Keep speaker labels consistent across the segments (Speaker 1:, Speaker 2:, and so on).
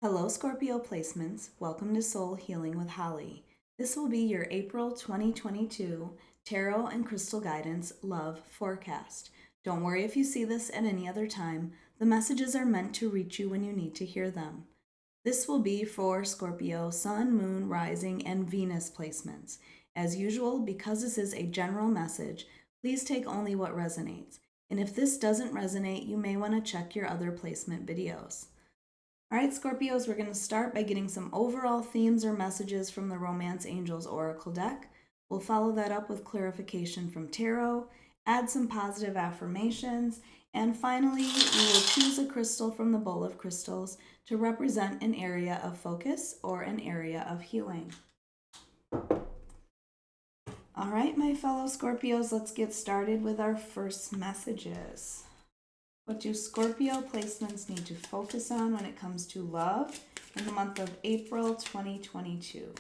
Speaker 1: Hello, Scorpio placements. Welcome to Soul Healing with Holly. This will be your April 2022 Tarot and Crystal Guidance Love Forecast. Don't worry if you see this at any other time. The messages are meant to reach you when you need to hear them. This will be for Scorpio Sun, Moon, Rising, and Venus placements. As usual, because this is a general message, please take only what resonates. And if this doesn't resonate, you may want to check your other placement videos. All right, Scorpios, we're going to start by getting some overall themes or messages from the Romance Angels Oracle deck. We'll follow that up with clarification from Tarot, add some positive affirmations, and finally, we will choose a crystal from the bowl of crystals to represent an area of focus or an area of healing. All right, my fellow Scorpios, let's get started with our first messages. What do Scorpio placements need to focus on when it comes to love in the month of April 2022?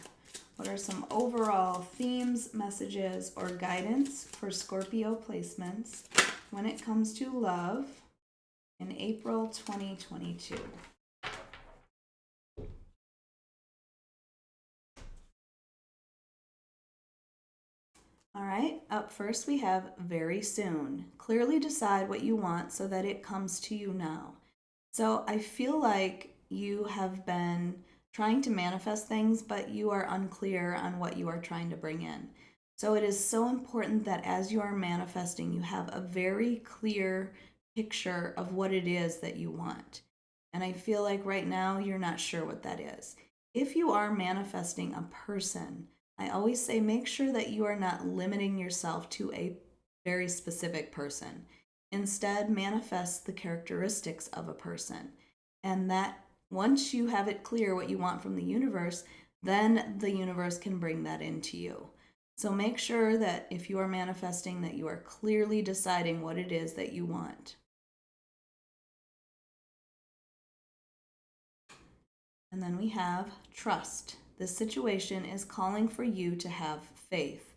Speaker 1: What are some overall themes, messages, or guidance for Scorpio placements when it comes to love in April 2022? All right, up first we have very soon. Clearly decide what you want so that it comes to you now. So I feel like you have been trying to manifest things, but you are unclear on what you are trying to bring in. So it is so important that as you are manifesting, you have a very clear picture of what it is that you want. And I feel like right now you're not sure what that is. If you are manifesting a person, I always say make sure that you are not limiting yourself to a very specific person. Instead, manifest the characteristics of a person. And that once you have it clear what you want from the universe, then the universe can bring that into you. So make sure that if you are manifesting, that you are clearly deciding what it is that you want. And then we have trust. This situation is calling for you to have faith.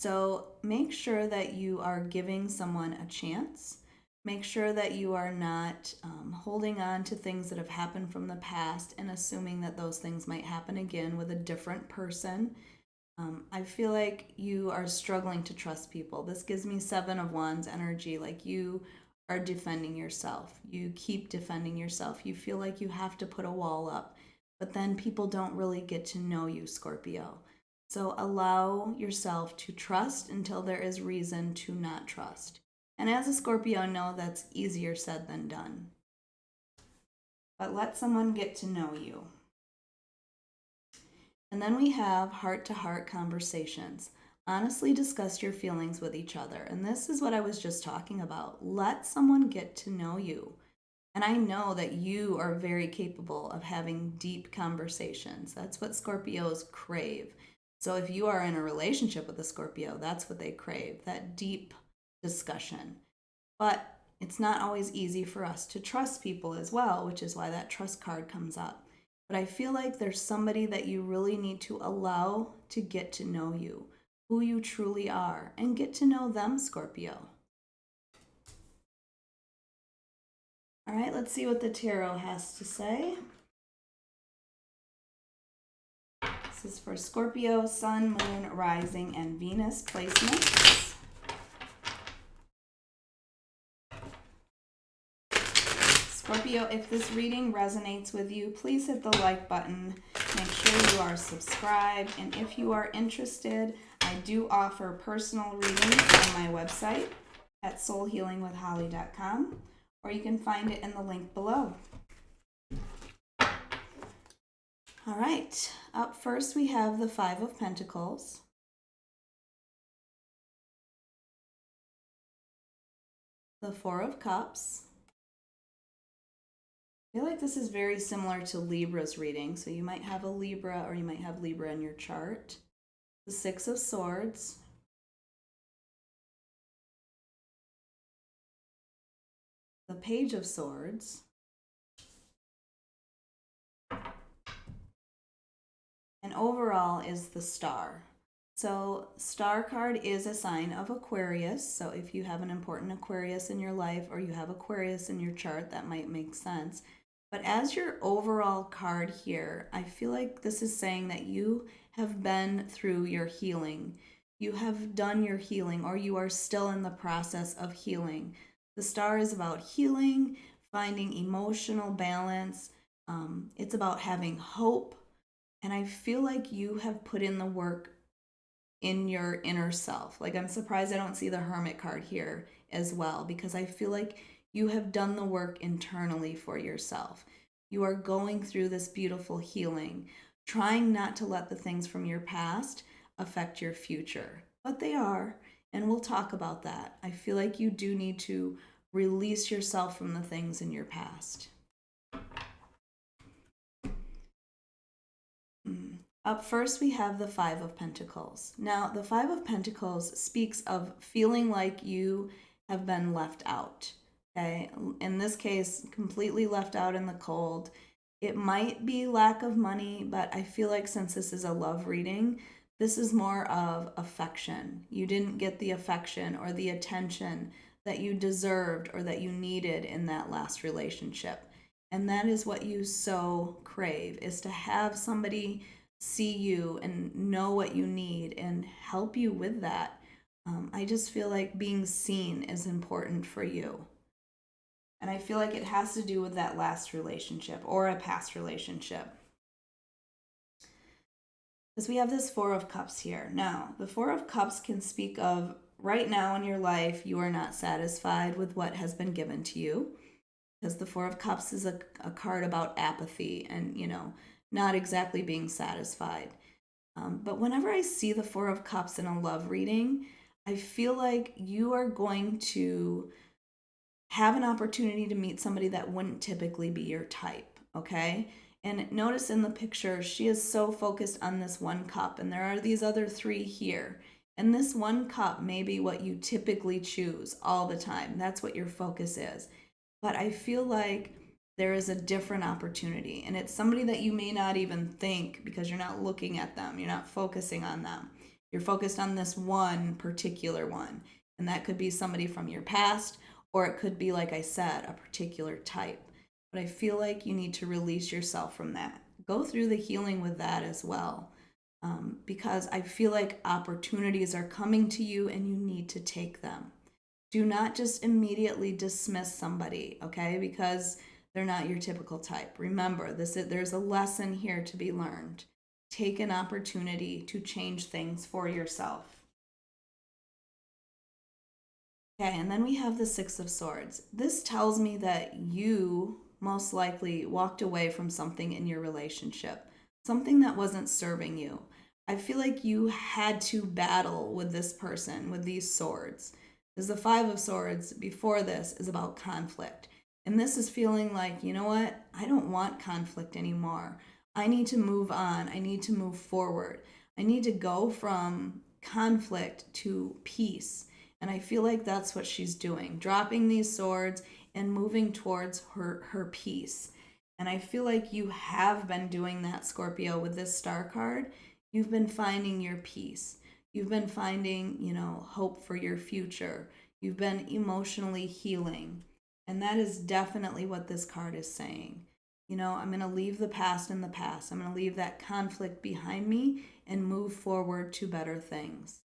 Speaker 1: So make sure that you are giving someone a chance. Make sure that you are not holding on to things that have happened from the past and assuming that those things might happen again with a different person. I feel like you are struggling to trust people. This gives me 7 of Wands energy, like you are defending yourself. You keep defending yourself. You feel like you have to put a wall up, but then people don't really get to know you, Scorpio. So allow yourself to trust until there is reason to not trust. And as a Scorpio, know that's easier said than done. But let someone get to know you. And then we have heart-to-heart conversations. Honestly discuss your feelings with each other. And this is what I was just talking about. Let someone get to know you. And I know that you are very capable of having deep conversations. That's what Scorpios crave. So if you are in a relationship with a Scorpio, that's what they crave, that deep discussion. But it's not always easy for us to trust people as well, which is why that trust card comes up. But I feel like there's somebody that you really need to allow to get to know you, who you truly are, and get to know them, Scorpio. All right, let's see what the tarot has to say. This is for Scorpio, Sun, Moon, Rising, and Venus placements. Scorpio, if this reading resonates with you, please hit the like button. Make sure you are subscribed. And if you are interested, I do offer personal readings on my website at soulhealingwithholly.com, or you can find it in the link below. All right, up first we have the 5 of Pentacles. The 4 of Cups. I feel like this is very similar to Libra's reading, so you might have a Libra or you might have Libra in your chart. The 6 of Swords. The Page of Swords. And overall is the Star. So Star card is a sign of Aquarius. So if you have an important Aquarius in your life or you have Aquarius in your chart, that might make sense. But as your overall card here, I feel like this is saying that you have been through your healing. You have done your healing, or you are still in the process of healing. The star is about healing, finding emotional balance. It's about having hope. And I feel like you have put in the work in your inner self. Like, I'm surprised I don't see the Hermit card here as well, because I feel like you have done the work internally for yourself. You are going through this beautiful healing, trying not to let the things from your past affect your future. But they are, and we'll talk about that. I feel like you do need to release yourself from the things in your past. Up first, we have the Five of Pentacles. Now, the Five of Pentacles speaks of feeling like you have been left out. Okay, in this case, completely left out in the cold. It might be lack of money, but I feel like since this is a love reading, this is more of affection. You didn't get the affection or the attention that you deserved or that you needed in that last relationship. And that is what you so crave, is to have somebody see you and know what you need and help you with that. I just feel like being seen is important for you. And I feel like it has to do with that last relationship or a past relationship. Because we have this Four of Cups here. Now, the Four of Cups can speak of right now in your life, you are not satisfied with what has been given to you. Because the Four of Cups is a card about apathy and, not exactly being satisfied. But whenever I see the Four of Cups in a love reading, I feel like you are going to have an opportunity to meet somebody that wouldn't typically be your type, okay? And notice in the picture, she is so focused on this one cup, and there are these other three here. And this one cup may be what you typically choose all the time. That's what your focus is. But I feel like there is a different opportunity, and it's somebody that you may not even think, because you're not looking at them, you're not focusing on them. You're focused on this one particular one, and that could be somebody from your past, or it could be, like I said, a particular type. But I feel like you need to release yourself from that. Go through the healing with that as well, because I feel like opportunities are coming to you and you need to take them. Do not just immediately dismiss somebody, okay? Because they're not your typical type. Remember, there's a lesson here to be learned. Take an opportunity to change things for yourself. Okay, and then we have the Six of Swords. This tells me that you most likely walked away from something in your relationship, something that wasn't serving you. I feel like you had to battle with this person, with these swords. Because the Five of Swords before this is about conflict. And this is feeling like, you know what? I don't want conflict anymore. I need to move on. I need to move forward. I need to go from conflict to peace. And I feel like that's what she's doing, dropping these swords and moving towards her peace. And I feel like you have been doing that, Scorpio, with this star card. You've been finding your peace. You've been finding, hope for your future. You've been emotionally healing. And that is definitely what this card is saying. I'm going to leave the past in the past. I'm going to leave that conflict behind me and move forward to better things.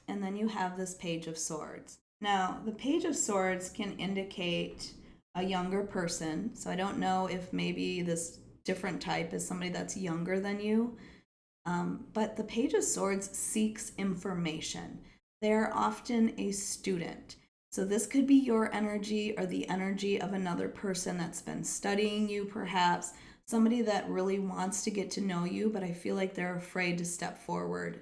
Speaker 1: And then you have this Page of Swords. Now, the Page of Swords can indicate a younger person. So I don't know if maybe this different type is somebody that's younger than you. But the Page of Swords seeks information. They're often a student. So this could be your energy or the energy of another person that's been studying you, perhaps. Somebody that really wants to get to know you, but I feel like they're afraid to step forward.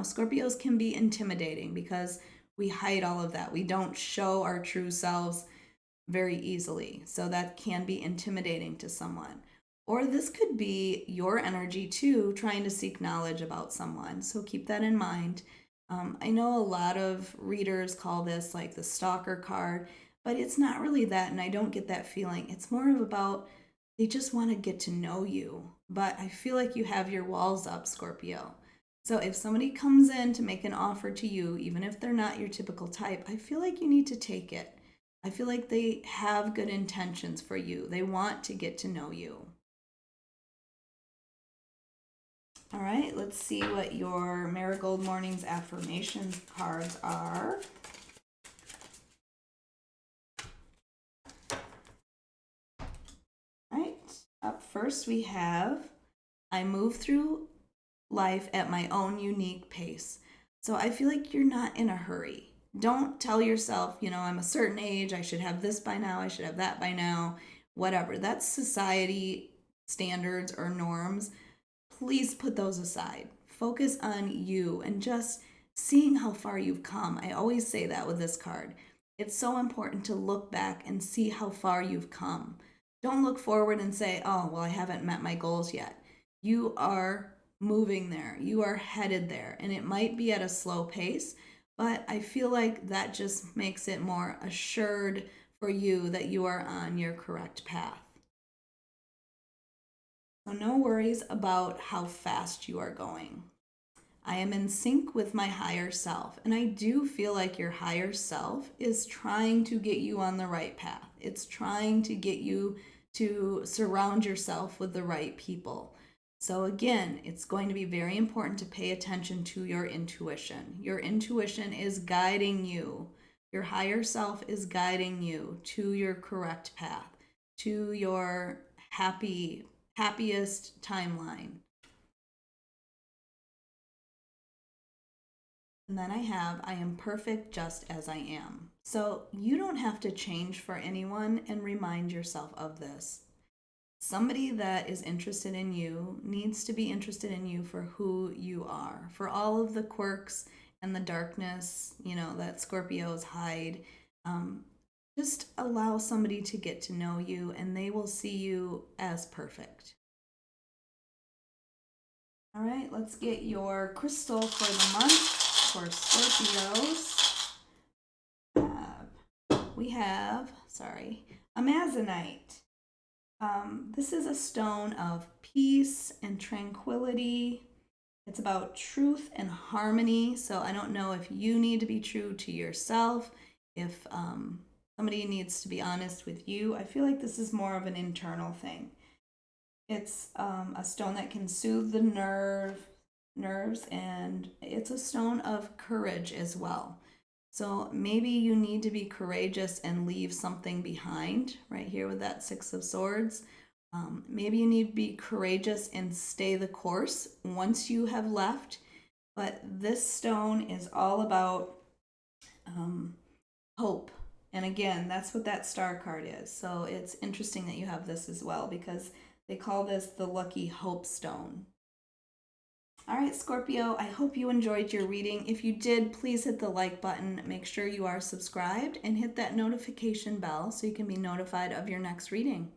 Speaker 1: Scorpios can be intimidating because we hide all of that. We don't show our true selves very easily. So that can be intimidating to someone. Or this could be your energy too, trying to seek knowledge about someone. So keep that in mind. I know a lot of readers call this like the stalker card, but it's not really that, and I don't get that feeling. It's more of about they just want to get to know you. But I feel like you have your walls up, Scorpio. So if somebody comes in to make an offer to you, even if they're not your typical type, I feel like you need to take it. I feel like they have good intentions for you. They want to get to know you. All right, let's see what your Marigold Mornings affirmations cards are. All right, up first we have, I move through life at my own unique pace. So I feel like you're not in a hurry. Don't tell yourself, I'm a certain age, I should have this by now, I should have that by now, whatever. That's society standards or norms. Please put those aside. Focus on you and just seeing how far you've come. I always say that with this card. It's so important to look back and see how far you've come. Don't look forward and say, oh, well, I haven't met my goals yet. You are moving there. You are headed there. And it might be at a slow pace, but I feel like that just makes it more assured for you that you are on your correct path. So no worries about how fast you are going. I am in sync with my higher self, and I do feel like your higher self is trying to get you on the right path. It's trying to get you to surround yourself with the right people. So again, it's going to be very important to pay attention to your intuition. Your intuition is guiding you. Your higher self is guiding you to your correct path, to your happiest timeline. And then I am perfect just as I am. So you don't have to change for anyone, and remind yourself of this. Somebody that is interested in you needs to be interested in you for who you are, for all of the quirks and the darkness, that Scorpios hide. Just allow somebody to get to know you, and they will see you as perfect. All right, let's get your crystal for the month for Scorpios. We have Amazonite. This is a stone of peace and tranquility. It's about truth and harmony. So I don't know if you need to be true to yourself, if somebody needs to be honest with you. I feel like this is more of an internal thing. It's a stone that can soothe the nerves, and it's a stone of courage as well. So maybe you need to be courageous and leave something behind, right here with that Six of Swords. Maybe you need to be courageous and stay the course once you have left. But this stone is all about hope. And again, that's what that star card is. So it's interesting that you have this as well, because they call this the lucky hope stone. All right, Scorpio, I hope you enjoyed your reading. If you did, please hit the like button. Make sure you are subscribed and hit that notification bell so you can be notified of your next reading.